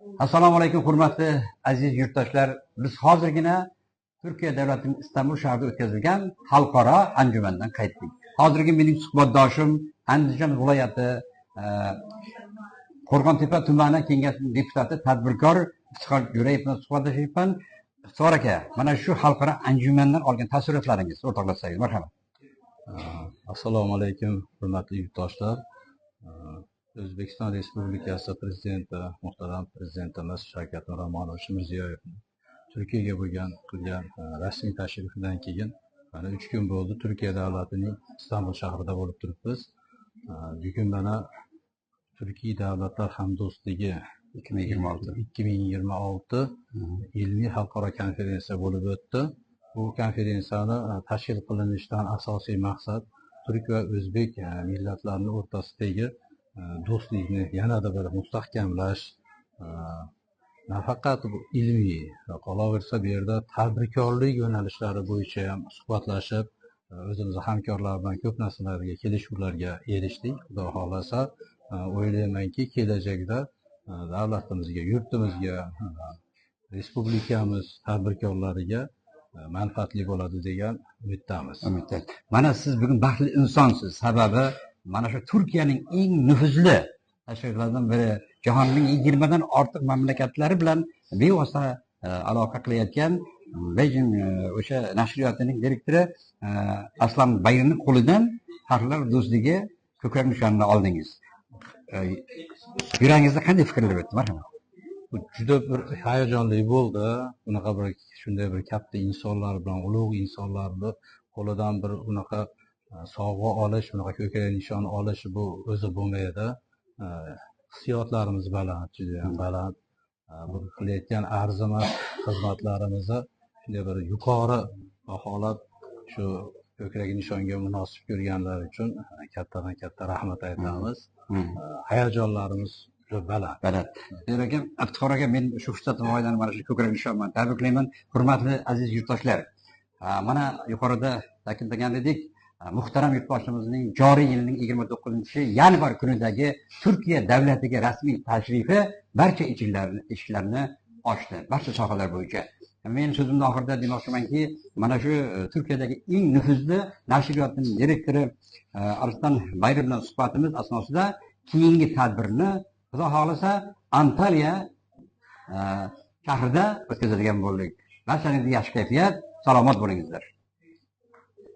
Assalomu alaykum, hurmatli aziz yurtdoshlar. Biz hozirgina Turkiya davlatining Istanbul shahrida o'tkazilgan xalqaro anjumandan qaytdik. Hozirgi mening suhbatdoshim Andijon viloyati Qo'rg'ontepa tumani kengashining deputati, tadbirkor Iftixor Jo'rayev bilan suhbatlashayapman. Iftixor aka, mana shu xalqaro anjumandan olgan taassurotlaringiz o'rtoqlashsangiz, marhamat. Assalomu alaykum, hurmatli yurtdoshlar. O'zbekiston Respublikasi Prezidenti, muhtaram Prezidentimiz Shavkat Miromonovich Mirziyoyev Turkiyaga qilgan rasmiy tashrifidan keyin mana 3 kun bo'ldi Turkiya davlatining Istanbul shahrida bo'lib turibmiz. Bugun mana Turkiy davlatlar hamdo'stligi 2026 ilmiy xalqaro konferensiya bo'lib o'tdi. Bu konferensiyani tashkil qilinishidan asosiy maqsad turk va o'zbek millatlarini o'rtasidagi do'stlikni yanada bir mustahkamlash, nafaqat ilmiy, qolaversa bu yerda tadbirkorlik yo'nalishlari bo'yicha ham suhbatlashib, o'zimizni hamkorlar bilan ko'p narsalarga, kelishuvlarga erishdik. Xudo xohlasa, o'ylaymanki, kelajakda davlatimizga, yurtimizga, respublikamiz tadbirkorlariga manfaatli bo'ladi degan umiddamiz. Mana siz bugun baxtli insonsiz. Sababi mana shu Turkiyaning eng nufuzli tashkilotlardan biri, jahonning 20 dan ortiq mamlakatlari bilan bevosita aloqa qilayotgan Beijing o'sha nashriyotining direktori Aslan Bayramning qo'lidan xalqlar do'stligi ko'krak nishonini oldingiz. Yurangizda qanday fikrlar o'tdi, marhamat? Bu juda bir hayajonli bo'ldi. Bunaqa bir shunday bir katta insonlar bilan, ulug' insonlarni qo'lidan bir unaqa sovg'a olish, bunaqa ko'krak nishon olish bu o'zi bo'lmaydi. Hissiyotlarimiz baland, juda ham baland. Bu qilayotgan arzimas xizmatlarimizni shunday bir yuqori baholab shu ko'krak nishonga munosib ko'rganlar uchun kattadan katta rahmat aytamiz. Hayajonlarimiz baland. Iftixor aka, men shu fursatdan foydalanib mana shu ko'krak nishon bilan tabriklayman. Hurmatli aziz yurtdoshlar, mana yuqorida ta'kidlagan edik, muhtaram yurtboshimizning joriy yilning 29-yanvar kunidagi Turkiya davlatiga rasmiy tashrifi barcha eshiklarni ochdi, barcha sohalar bo'yicha. Men so'zimni oxirida demoqchimanki, mana shu Turkiyadagi eng nufuzli nashriyotning direktori Aslan Bayram bilan suhbatimiz asnosida keyingi tadbirni Xudo xohlasa Antalya shahrida o'tkazadigan bo'ldik. Barchangizga yaxshi kayfiyat, salomat bo'lingizlar.